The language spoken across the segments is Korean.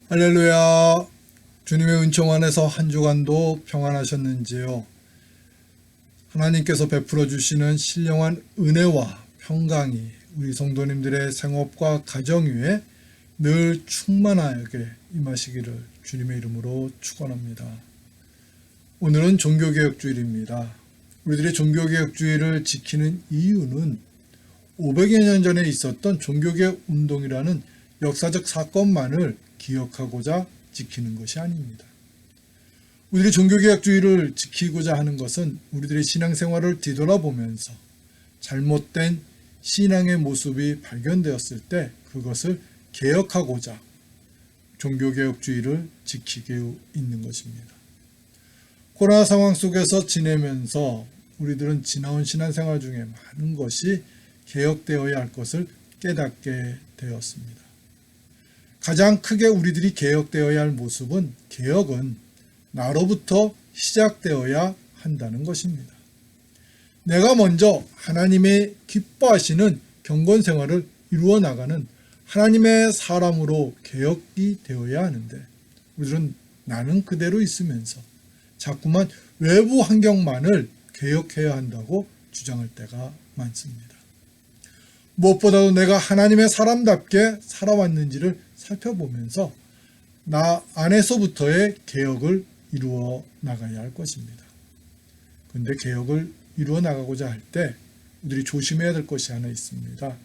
할렐루야. 주님의 은총 안에서 한 주간도 평안하셨는지요? 하나님께서 베풀어 주시는 신령한 은혜와 평강이 우리 성도님들의 생업과 가정 위에 늘 충만하게 임하시기를 주님의 이름으로 축원합니다. 오늘은 종교개혁주일입니다. 우리들의 종교개혁주의를 지키는 이유는 500여 년 전에 있었던 종교개혁 운동이라는 역사적 사건만을 기억하고자 지키는 것이 아닙니다. 우리들이 종교개혁주의를 지키고자 하는 것은 우리들의 신앙생활을 뒤돌아보면서 잘못된 신앙의 모습이 발견되었을 때 그것을 개혁하고자 종교개혁주의를 지키게 있는 것입니다. 코로나 상황 속에서 지내면서 우리들은 지나온 신앙생활 중에 많은 것이 개혁되어야 할 것을 깨닫게 되었습니다. 가장 크게 우리들이 개혁되어야 할 모습은 개혁은 나로부터 시작되어야 한다는 것입니다. 내가 먼저 하나님의 기뻐하시는 경건 생활을 이루어 나가는 하나님의 사람으로 개혁이 되어야 하는데 우리들은 나는 그대로 있으면서 자꾸만 외부 환경만을 개혁해야 한다고 주장할 때가 많습니다. 무엇보다도 내가 하나님의 사람답게 살아왔는지를 살펴보면서 나 안에서부터의 개혁을 이루어 나가야 할 것입니다. 그런데 개혁을 이루어 나가고자 할 때 우리들이 조심해야 될 것이 하나 있습니다.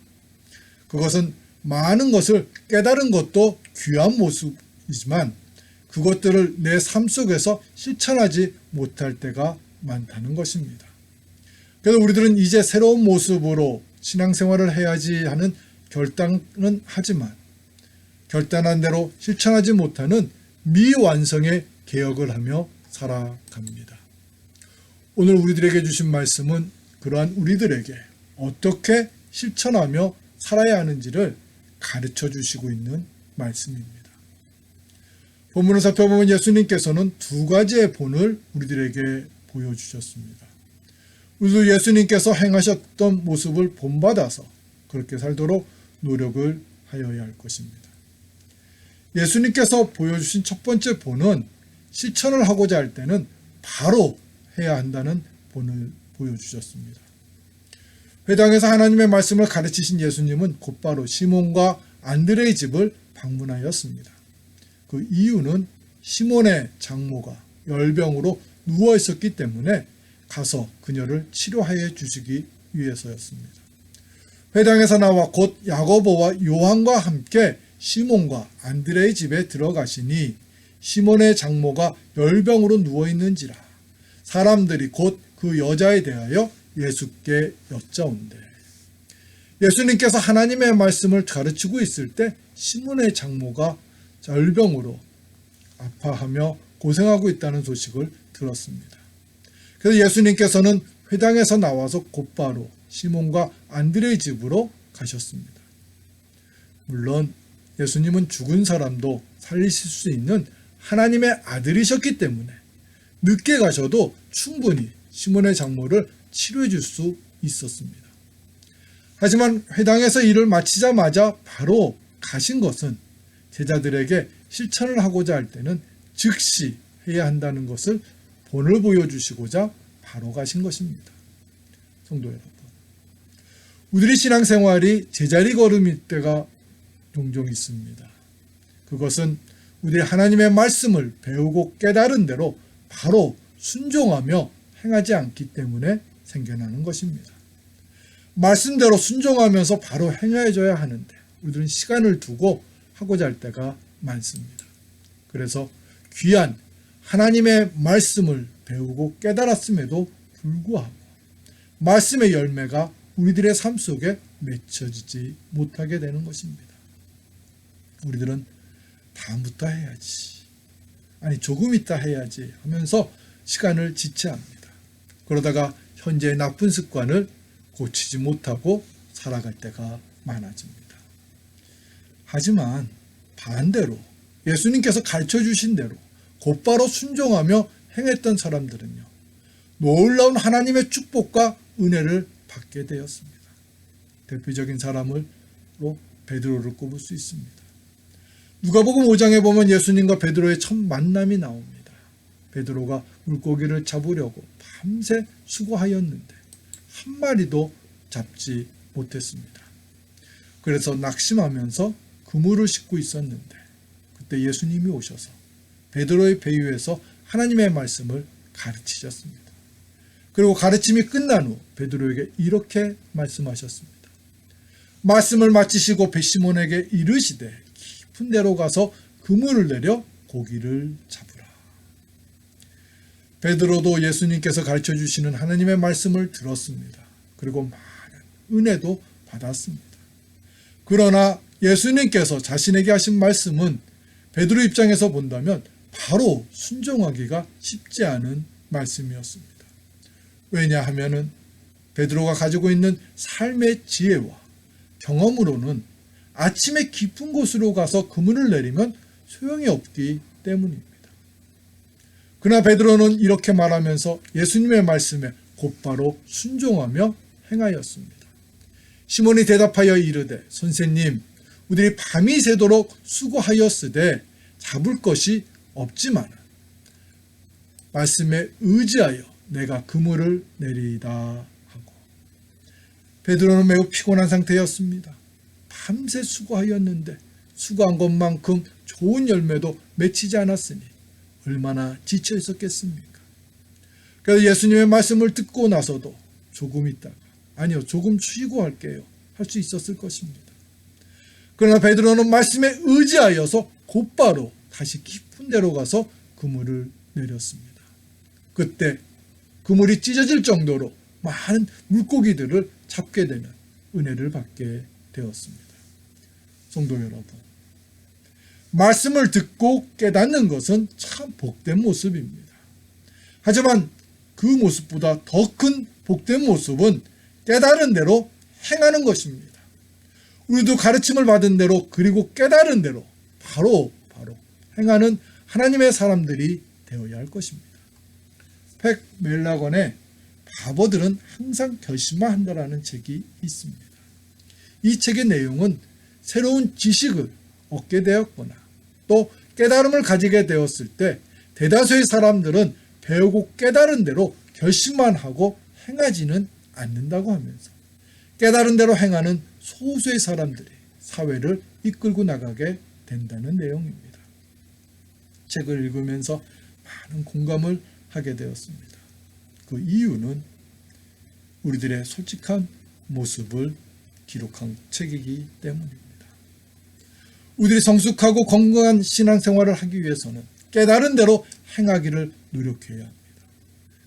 그것은 많은 것을 깨달은 것도 귀한 모습이지만 그것들을 내 삶 속에서 실천하지 못할 때가 많다는 것입니다. 그래서 우리들은 이제 새로운 모습으로 신앙생활을 해야지 하는 결단은 하지만 결단한 대로 실천하지 못하는 미완성의 개혁을 하며 살아갑니다. 오늘 우리들에게 주신 말씀은 그러한 우리들에게 어떻게 실천하며 살아야 하는지를 가르쳐 주시고 있는 말씀입니다. 본문을 살펴보면 예수님께서는 두 가지의 본을 우리들에게 보여주셨습니다. 우리도 예수님께서 행하셨던 모습을 본받아서 그렇게 살도록 노력을 하여야 할 것입니다. 예수님께서 보여주신 첫 번째 본은 실천을 하고자 할 때는 바로 해야 한다는 본을 보여주셨습니다. 회당에서 하나님의 말씀을 가르치신 예수님은 곧바로 시몬과 안드레의 집을 방문하였습니다. 그 이유는 시몬의 장모가 열병으로 누워 있었기 때문에 가서 그녀를 치료하여 주시기 위해서였습니다. 회당에서 나와 곧 야고보와 요한과 함께 시몬과 안드레의 집에 들어가시니 시몬의 장모가 열병으로 누워있는지라 사람들이 곧 그 여자에 대하여 예수께 여짜온대. 예수님께서 하나님의 말씀을 가르치고 있을 때 시몬의 장모가 열병으로 아파하며 고생하고 있다는 소식을 들었습니다. 그래서 예수님께서는 회당에서 나와서 곧바로 시몬과 안드레의 집으로 가셨습니다. 물론 예수님은 죽은 사람도 살리실 수 있는 하나님의 아들이셨기 때문에 늦게 가셔도 충분히 시몬의 장모를 치료해 줄 수 있었습니다. 하지만 회당에서 일을 마치자마자 바로 가신 것은 제자들에게 실천을 하고자 할 때는 즉시 해야 한다는 것을 본을 보여주시고자 바로 가신 것입니다. 성도 여러분, 우리의 신앙생활이 제자리 걸음일 때가 종종 있습니다. 그것은 우리 하나님의 말씀을 배우고 깨달은 대로 바로 순종하며 행하지 않기 때문에 생겨나는 것입니다. 말씀대로 순종하면서 바로 행해줘야 하는데 우리들은 시간을 두고 하고자 할 때가 많습니다. 그래서 귀한 하나님의 말씀을 배우고 깨달았음에도 불구하고 말씀의 열매가 우리들의 삶 속에 맺혀지지 못하게 되는 것입니다. 우리들은 다음부터 해야지, 아니 조금 있다 해야지 하면서 시간을 지체합니다. 그러다가 현재의 나쁜 습관을 고치지 못하고 살아갈 때가 많아집니다. 하지만 반대로 예수님께서 가르쳐 주신 대로 곧바로 순종하며 행했던 사람들은요, 놀라운 하나님의 축복과 은혜를 받게 되었습니다. 대표적인 사람으로 베드로를 꼽을 수 있습니다. 누가복음 5장에 보면 예수님과 베드로의 첫 만남이 나옵니다. 베드로가 물고기를 잡으려고 밤새 수고하였는데 한 마리도 잡지 못했습니다. 그래서 낙심하면서 그물을 싣고 있었는데 그때 예수님이 오셔서 베드로의 배 위에서 하나님의 말씀을 가르치셨습니다. 그리고 가르침이 끝난 후 베드로에게 이렇게 말씀하셨습니다. 말씀을 마치시고 배시몬에게 이르시되 깊은 데로 가서 그물을 내려 고기를 잡으라. 베드로도 예수님께서 가르쳐 주시는 하나님의 말씀을 들었습니다. 그리고 많은 은혜도 받았습니다. 그러나 예수님께서 자신에게 하신 말씀은 베드로 입장에서 본다면 바로 순종하기가 쉽지 않은 말씀이었습니다. 왜냐하면은 베드로가 가지고 있는 삶의 지혜와 경험으로는 아침에 깊은 곳으로 가서 그물을 내리면 소용이 없기 때문입니다. 그러나 베드로는 이렇게 말하면서 예수님의 말씀에 곧바로 순종하며 행하였습니다. 시몬이 대답하여 이르되 선생님 우리들이 밤이 새도록 수고하였으되 잡을 것이 없지만 말씀에 의지하여 내가 그물을 내리이다 하고 베드로는 매우 피곤한 상태였습니다. 밤새 수고하였는데 수고한 것만큼 좋은 열매도 맺히지 않았으니 얼마나 지쳐 있었겠습니까? 그래서 예수님의 말씀을 듣고 나서도 조금 있다가 아니요 조금 쉬고 할게요 할 수 있었을 것입니다. 그러나 베드로는 말씀에 의지하여서 곧바로 다시 깊은 데로 가서 그물을 내렸습니다. 그때 그물이 찢어질 정도로 많은 물고기들을 잡게 되는 은혜를 받게 되었습니다. 성도 여러분, 말씀을 듣고 깨닫는 것은 참 복된 모습입니다. 하지만 그 모습보다 더 큰 복된 모습은 깨달은 대로 행하는 것입니다. 우리도 가르침을 받은 대로 그리고 깨달은 대로 바로 행하는 하나님의 사람들이 되어야 할 것입니다. 팩 멜라건의 바보들은 항상 결심만 한다라는 책이 있습니다. 이 책의 내용은 새로운 지식을 얻게 되었거나 또 깨달음을 가지게 되었을 때 대다수의 사람들은 배우고 깨달은 대로 결심만 하고 행하지는 않는다고 하면서 깨달은 대로 행하는 소수의 사람들이 사회를 이끌고 나가게 된다는 내용입니다. 책을 읽으면서 많은 공감을 하게 되었습니다. 그 이유는 우리들의 솔직한 모습을 기록한 책이기 때문입니다. 우리들이 성숙하고 건강한 신앙생활을 하기 위해서는 깨달은 대로 행하기를 노력해야 합니다.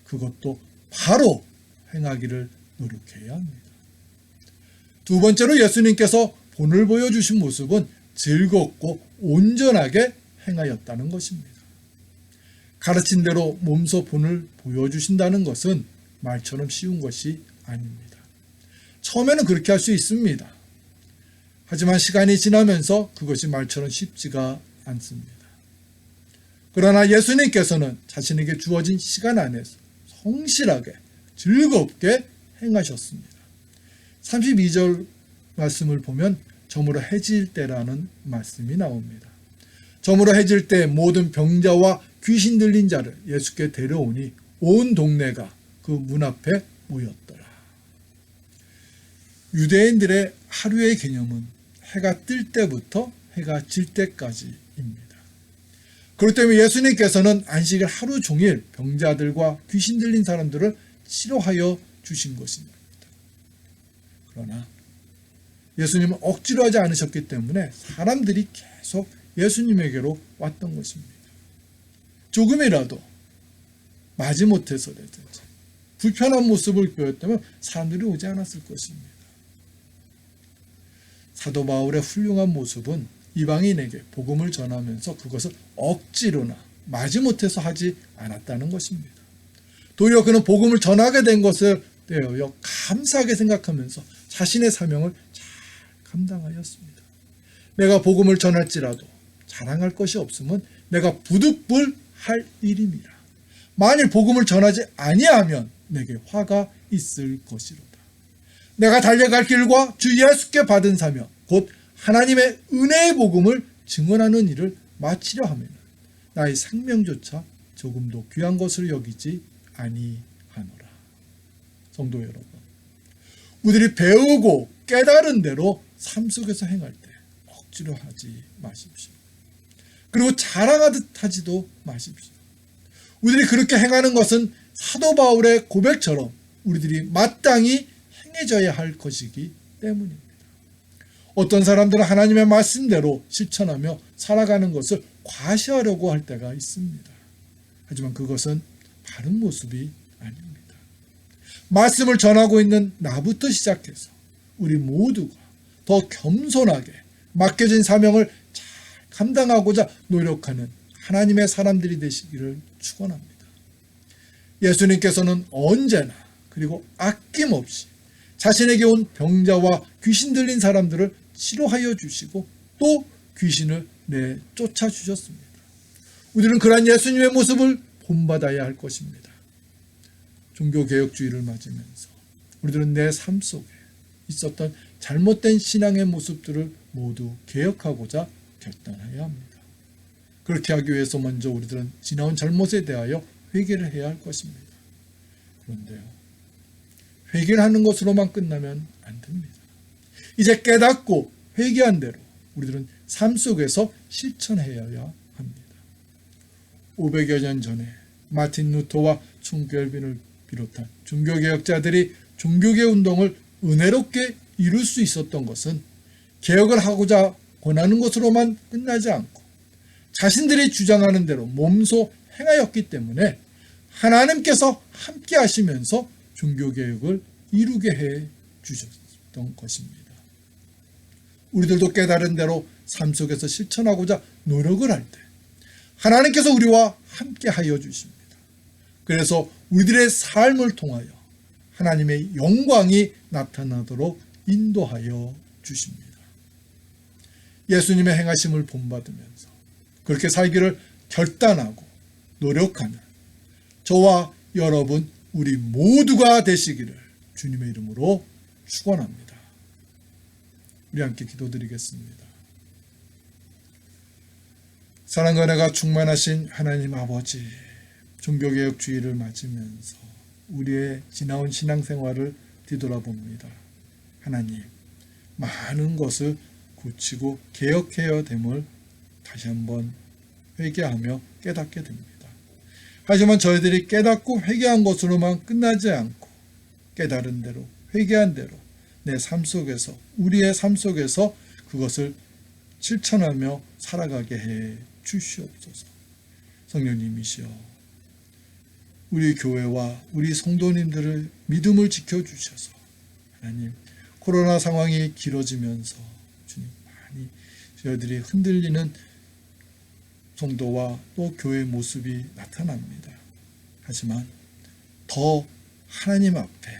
그것도 바로 행하기를 노력해야 합니다. 두 번째로 예수님께서 본을 보여주신 모습은 즐겁고 온전하게 행하였다는 것입니다. 가르친 대로 몸소 본을 보여주신다는 것은 말처럼 쉬운 것이 아닙니다. 처음에는 그렇게 할 수 있습니다. 하지만 시간이 지나면서 그것이 말처럼 쉽지가 않습니다. 그러나 예수님께서는 자신에게 주어진 시간 안에서 성실하게 즐겁게 행하셨습니다. 32절 말씀을 보면 저물어 해질 때라는 말씀이 나옵니다. 저물어 해질 때 모든 병자와 귀신 들린 자를 예수께 데려오니 온 동네가 그 문 앞에 모였더라. 유대인들의 하루의 개념은 해가 뜰 때부터 해가 질 때까지입니다. 그렇기 때문에 예수님께서는 안식일 하루 종일 병자들과 귀신 들린 사람들을 치료하여 주신 것입니다. 그러나 예수님은 억지로 하지 않으셨기 때문에 사람들이 계속 예수님에게로 왔던 것입니다. 조금이라도 마지못해서라든지 불편한 모습을 보였다면 사람들이 오지 않았을 것입니다. 사도 바울의 훌륭한 모습은 이방인에게 복음을 전하면서 그것을 억지로나 마지못해서 하지 않았다는 것입니다. 도리어 그는 복음을 전하게 된 것을 대하여 감사하게 생각하면서 자신의 사명을 잘 감당하였습니다. 내가 복음을 전할지라도 자랑할 것이 없으면 내가 부득불할 일입니다. 만일 복음을 전하지 아니하면 내게 화가 있을 것이로다. 내가 달려갈 길과 주 예수께 받은 사명 곧 하나님의 은혜의 복음을 증언하는 일을 마치려 하면 나의 생명조차 조금도 귀한 것으로 여기지 아니하노라. 성도 여러분, 우리들이 배우고 깨달은 대로 삶 속에서 행할 때 억지로 하지 마십시오. 그리고 자랑하듯 하지도 마십시오. 우리들이 그렇게 행하는 것은 사도 바울의 고백처럼 우리들이 마땅히 행해져야 할 것이기 때문입니다. 어떤 사람들은 하나님의 말씀대로 실천하며 살아가는 것을 과시하려고 할 때가 있습니다. 하지만 그것은 바른 모습이 아닙니다. 말씀을 전하고 있는 나부터 시작해서 우리 모두가 더 겸손하게 맡겨진 사명을 잘 감당하고자 노력하는 하나님의 사람들이 되시기를 축원합니다. 예수님께서는 언제나 그리고 아낌없이 자신에게 온 병자와 귀신 들린 사람들을 치료하여 주시고 또 귀신을 내쫓아 주셨습니다. 우리는 그러한 예수님의 모습을 본받아야 할 것입니다. 종교개혁주의를 맞으면서 우리들은 내 삶 속에 있었던 잘못된 신앙의 모습들을 모두 개혁하고자 결단해야 합니다. 그렇게 하기 위해서 먼저 우리들은 지나온 잘못에 대하여 회개를 해야 할 것입니다. 그런데요, 회개를 하는 것으로만 끝나면 안 됩니다. 이제 깨닫고 회개한 대로 우리들은 삶 속에서 실천해야 합니다. 500여 년 전에 마틴 루터와 총결빈을 비롯한 종교개혁자들이 종교개혁 운동을 은혜롭게 이룰 수 있었던 것은 개혁을 하고자 권하는 것으로만 끝나지 않고 자신들이 주장하는 대로 몸소 행하였기 때문에 하나님께서 함께 하시면서 종교개혁을 이루게 해 주셨던 것입니다. 우리들도 깨달은 대로 삶 속에서 실천하고자 노력을 할 때 하나님께서 우리와 함께 하여 주십니다. 그래서 우리들의 삶을 통하여 하나님의 영광이 나타나도록 인도하여 주십니다. 예수님의 행하심을 본받으면서 그렇게 살기를 결단하고 노력하는 저와 여러분 우리 모두가 되시기를 주님의 이름으로 축원합니다. 우리 함께 기도드리겠습니다. 사랑과 은혜가 충만하신 하나님 아버지, 종교개혁주의를 맞으면서 우리의 지나온 신앙생활을 뒤돌아봅니다. 하나님, 많은 것을 고치고 개혁해야 됨을 다시 한번 회개하며 깨닫게 됩니다. 하지만 저희들이 깨닫고 회개한 것으로만 끝나지 않고 깨달은 대로 회개한 대로 내 삶 속에서 우리의 삶 속에서 그것을 실천하며 살아가게 해 주시옵소서. 성령님이시여, 우리 교회와 우리 성도님들을 믿음을 지켜주셔서 하나님, 코로나 상황이 길어지면서 주님 많이 저희들이 흔들리는 성도와 또 교회의 모습이 나타납니다. 하지만 더 하나님 앞에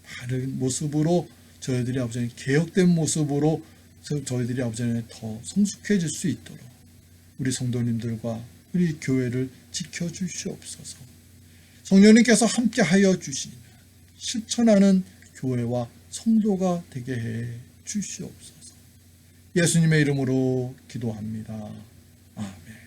바른 모습으로 저희들이 아버지 하나님 개혁된 모습으로 저희들이 아버지 하나님 더 성숙해질 수 있도록 우리 성도님들과 우리 교회를 지켜주시옵소서. 성령님께서 함께 하여 주시는 실천하는 교회와 성도가 되게 해 주시옵소서. 예수님의 이름으로 기도합니다. 아멘.